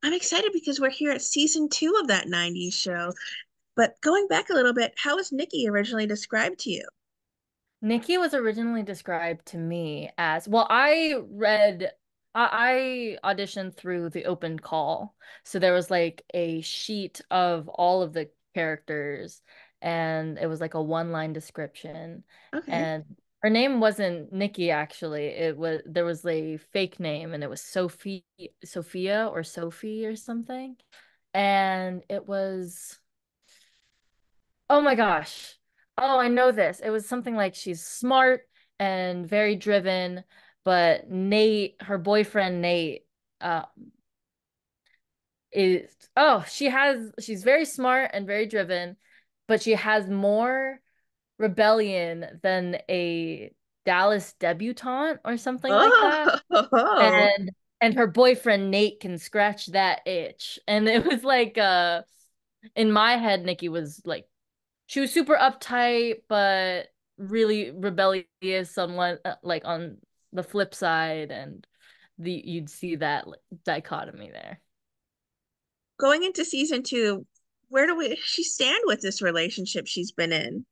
I'm excited because we're here at season 2 of that 90s show. But going back a little bit, how was Nikki originally described to you? Nikki was originally described to me as, well, I auditioned through the open call. So there was like a sheet of all of the characters, and it was like a one-line description. Okay. And her name wasn't Nikki, actually. There was a fake name, and it was Sophia or Sophie or something. And it was Oh my gosh. Oh, I know this. It was something like she's smart and very driven, but her boyfriend Nate, uh, she's very smart and very driven, but she has more rebellion than a Dallas debutante or something like that. Oh, And her boyfriend Nate can scratch that itch. And it was like in my head, Nikki was like she was super uptight, but really rebellious somewhat, like on the flip side, and you'd see that dichotomy there. going into season 2, where do she stand with this relationship she's been in?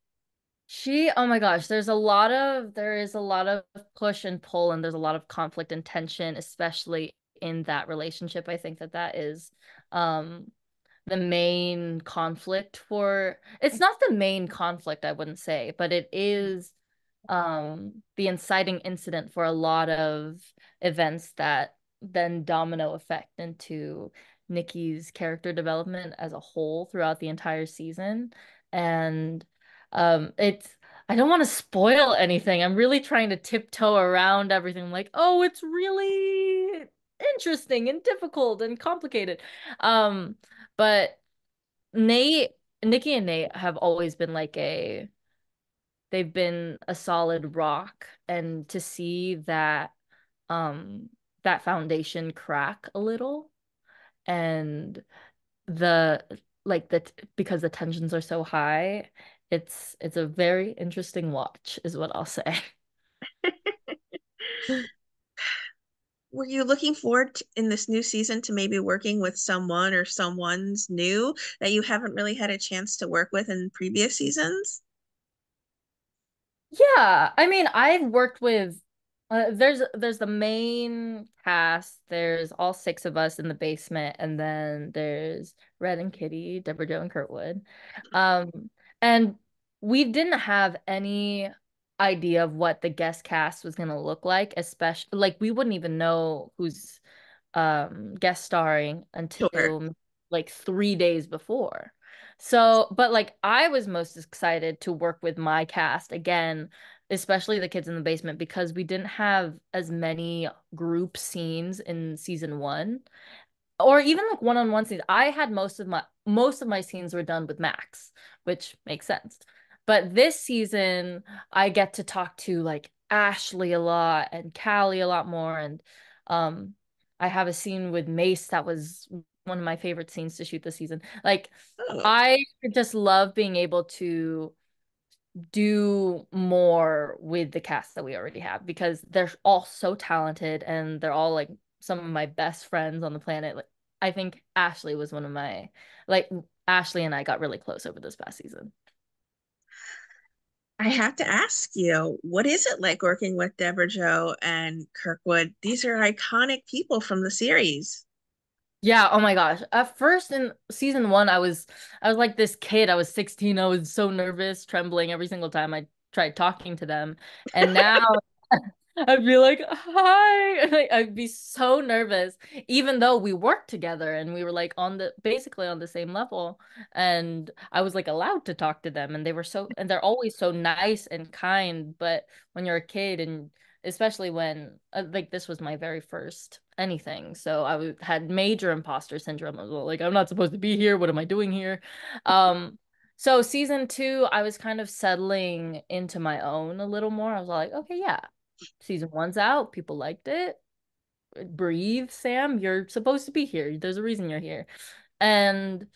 Oh my gosh, there is a lot of push and pull, and there's a lot of conflict and tension, especially in that relationship. I think that is, um, the main conflict for, it's not the main conflict, I wouldn't say, but it is the inciting incident for a lot of events that then domino effect into Nikki's character development as a whole throughout the entire season. And it's I don't want to spoil anything. I'm really trying to tiptoe around everything, like, oh, it's really interesting and difficult and complicated. Um, but Nate, Nikki and Nate have always been they've been a solid rock, and to see um that foundation crack a little, and the because the tensions are so high, it's a very interesting watch is what I'll say. Were you looking forward in this new season to maybe working with someone or someone's new that you haven't really had a chance to work with in previous seasons? Yeah, I mean, I've worked with there's the main cast, there's all six of us in the basement, and then there's Red and Kitty, Deborah Jo and Kurtwood. And we didn't have any idea of what the guest cast was gonna look like, especially like we wouldn't even know who's guest starring Sure. until like 3 days before. So, but like I was most excited to work with my cast again, especially the kids in the basement, because we didn't have as many group scenes in season one, or even like one-on-one scenes. I had most of my scenes were done with Max, which makes sense. But this season, I get to talk to like Ashley a lot and Callie a lot more, and um, I have a scene with Mace that was one of my favorite scenes to shoot this season. Like, Oh, I just love being able to do more with the cast that we already have, because they're all so talented, and they're all like some of my best friends on the planet. Like, I think Ashley was one of my like Ashley and I got really close over this past season. I have to ask you, what is it like working with Deborah Jo and Kirkwood? These are iconic people from the series. Yeah, oh my gosh. At first in season one, I was like this kid. I was 16. I was so nervous, trembling every single time I tried talking to them. And now I'd be like, hi. Like, I'd be so nervous, even though we worked together and we were like basically on the same level. And I was like allowed to talk to them, and and they're always so nice and kind. But when you're a kid, and especially when like this was my very first anything, so had major imposter syndrome. I was like, I'm not supposed to be here. What am I doing here? Um, so season two, I was kind of settling into my own a little more. I was like, okay, yeah, season one's out. People liked it. Breathe, Sam. You're supposed to be here. There's a reason you're here. And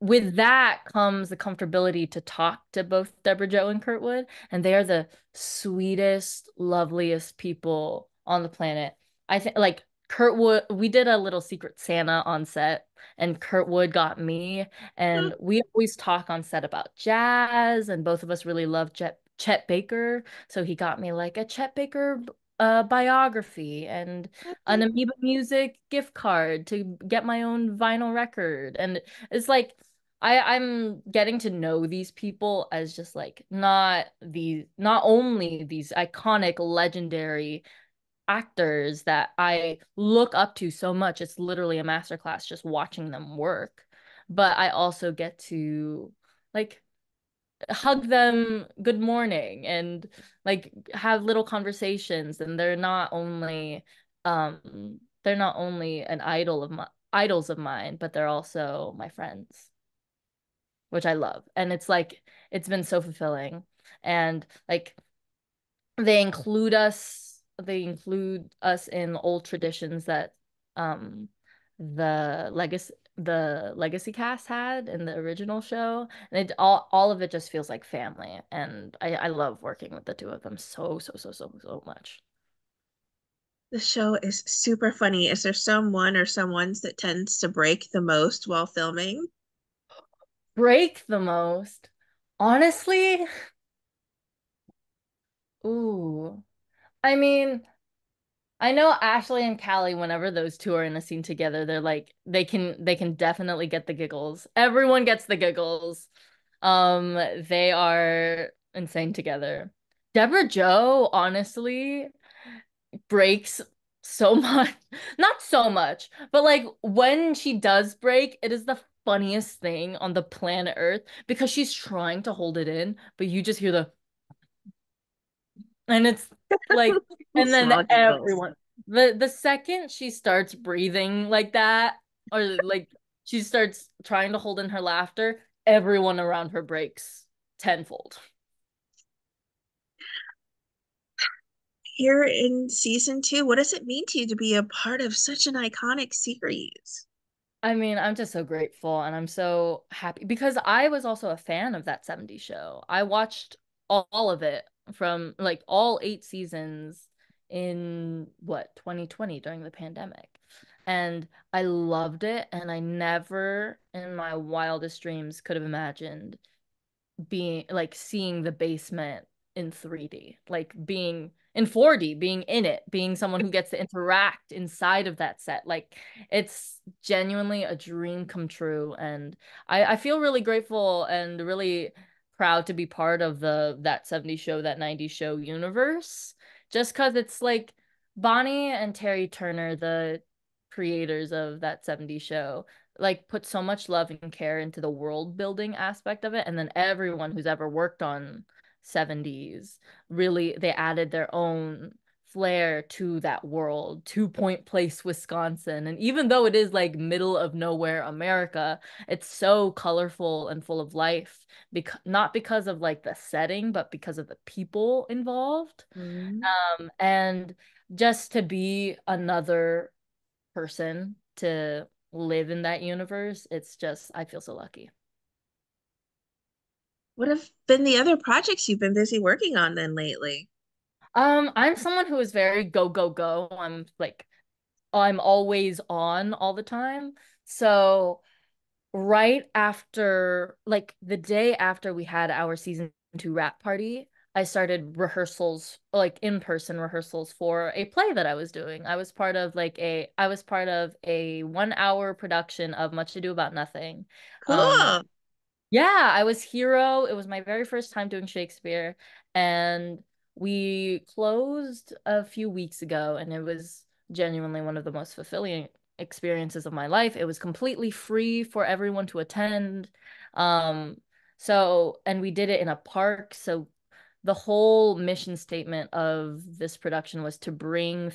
with that comes the comfortability to talk to both Deborah Jo and Kurtwood. And they are the sweetest, loveliest people on the planet. I think, like, Kurtwood, we did a little Secret Santa on set, and Kurtwood got me. And we always talk on set about jazz, and both of us really love Chet Baker. So he got me like a Chet Baker biography and an Amoeba Music gift card to get my own vinyl record. And it's like I'm getting to know these people as just like not only these iconic, legendary actors that I look up to so much. It's literally a masterclass just watching them work. But I also get to like hug them good morning and like have little conversations, and they're not only an idols of mine, but they're also my friends, which I love. And it's like it's been so fulfilling. And like they include us in old traditions that um the legacy cast had in the original show, and it all of it just feels like family, and I love working with the two of them so much. The show is super funny. Is there someone or someone's that tends to break the most while filming? Break the most, honestly. Ooh, I mean, I know Ashley and Callie, whenever those two are in a scene together, they're like they can definitely get the giggles. Everyone gets the giggles. They are insane together. Deborah Joe, honestly, breaks so much. Not so much, but like when she does break, it is the funniest thing on the planet Earth because she's trying to hold it in, but you just hear the and it's like, and then Small giggles. everyone, the second she starts breathing like that, or like she starts trying to hold in her laughter, everyone around her breaks tenfold. Here in season two, what does it mean to you to be a part of such an iconic series? I mean, I'm just so grateful and I'm so happy because I was also a fan of that '70s show. I watched all of it from like all 8 seasons in what 2020 during the pandemic. And I loved it, and I never in my wildest dreams could have imagined being like seeing the basement in 3D, like being in 4D, being in it, being someone who gets to interact inside of that set. Like it's genuinely a dream come true. And I feel really grateful and really proud to be part of that '70s show, that '90s show universe. Just because it's like Bonnie and Terry Turner, the creators of that '70s show, like put so much love and care into the world building aspect of it, and then everyone who's ever worked on '70s really they added their own flair to that world, to Point Place, Wisconsin. And even though it is like middle of nowhere America, it's so colorful and full of life, because not because of like the setting, but because of the people involved. Mm. And just to be another person to live in that universe, it's just, I feel so lucky. What have been the other projects you've been busy working on then lately? I'm someone who is very go, go, go. I'm always on all the time. So right after, like the day after we had our season 2 wrap party, I started rehearsals, like in-person rehearsals for a play that I was doing. I was part of a 1 hour production of Much Ado About Nothing. Um, Cool. Yeah, I was Hero. It was my very first time doing Shakespeare, and we closed a few weeks ago, and it was genuinely one of the most fulfilling experiences of my life. It was completely free for everyone to attend. Um, and we did it in a park, so the whole mission statement of this production was to bring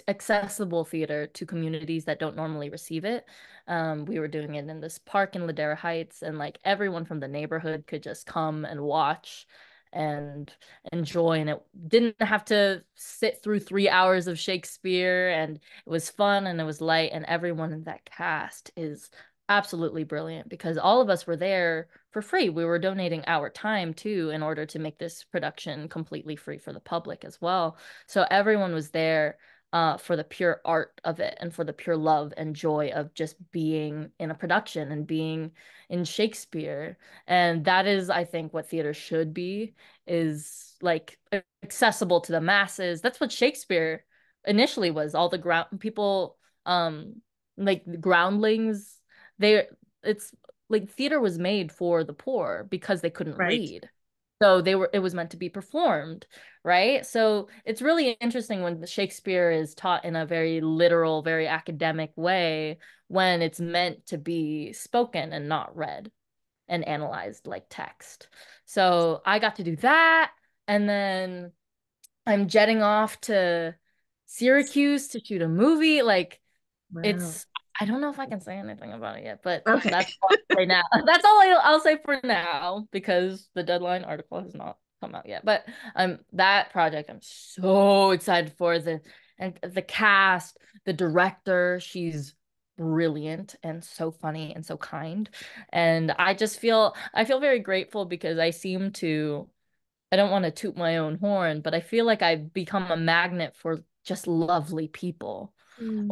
accessible theater to communities that don't normally receive it. We were doing it in this park in Ladera Heights, and like everyone from the neighborhood could just come and watch and enjoy. And it didn't have to sit through 3 hours of Shakespeare, and it was fun and it was light. And everyone in that cast is absolutely brilliant because all of us were there for free. We were donating our time too in order to make this production completely free for the public as well. So everyone was there. for the pure art of it and for the pure love and joy of just being in a production and being in Shakespeare. And that is, I think, what theater should be, is like accessible to the masses. That's what Shakespeare initially was. All the ground people, like the groundlings, they it's like theater was made for the poor because they couldn't Right. read. So it was meant to be performed, right? So it's really interesting when Shakespeare is taught in a very literal, very academic way when it's meant to be spoken and not read and analyzed like text. So I got to do that. And then I'm jetting off to Syracuse to shoot a movie. Like Wow. it's, I don't know if I can say anything about it yet, but Okay. that's all I'll say now. That's all I'll say for now because the deadline article has not come out yet. But that project I'm so excited for, the cast, the director, she's brilliant and so funny and so kind. And I feel very grateful because I don't want to toot my own horn, but I feel like I've become a magnet for just lovely people. Mm.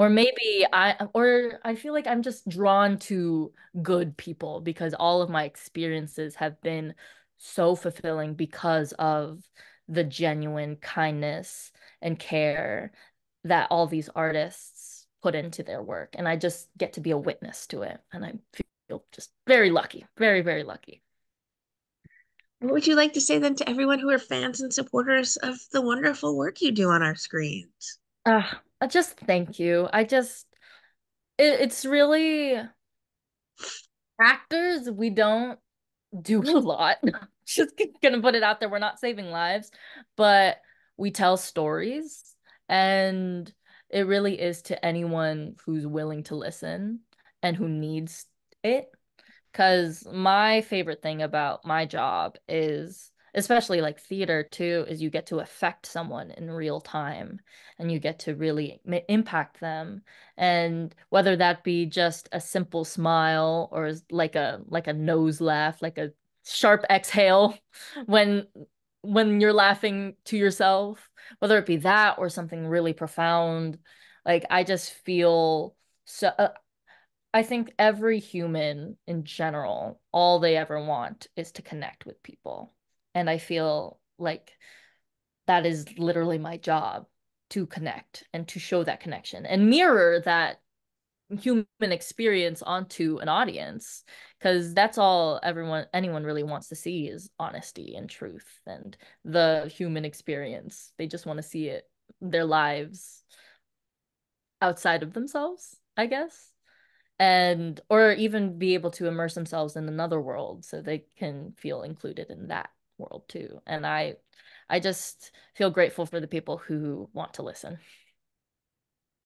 Or I feel like I'm just drawn to good people because all of my experiences have been so fulfilling because of the genuine kindness and care that all these artists put into their work. And I just get to be a witness to it. And I feel just very lucky, very, very lucky. What would you like to say then to everyone who are fans and supporters of the wonderful work you do on our screens? I just thank you. It's really actors, we don't do a lot. Just gonna put it out there. We're not saving lives, but we tell stories, and it really is to anyone who's willing to listen and who needs it. Because my favorite thing about my job is, especially like theater too, is you get to affect someone in real time and you get to really impact them. And whether that be just a simple smile or like a nose laugh, like a sharp exhale when when you're laughing to yourself, whether it be that or something really profound, like I just feel so I think every human in general, all they ever want is to connect with people. And I feel like that is literally my job, to connect and to show that connection and mirror that human experience onto an audience. Because that's all anyone really wants to see is honesty and truth and the human experience. They just want to see it, their lives outside of themselves, I guess, and or even be able to immerse themselves in another world so they can feel included in that world too. And I just feel grateful for the people who want to listen.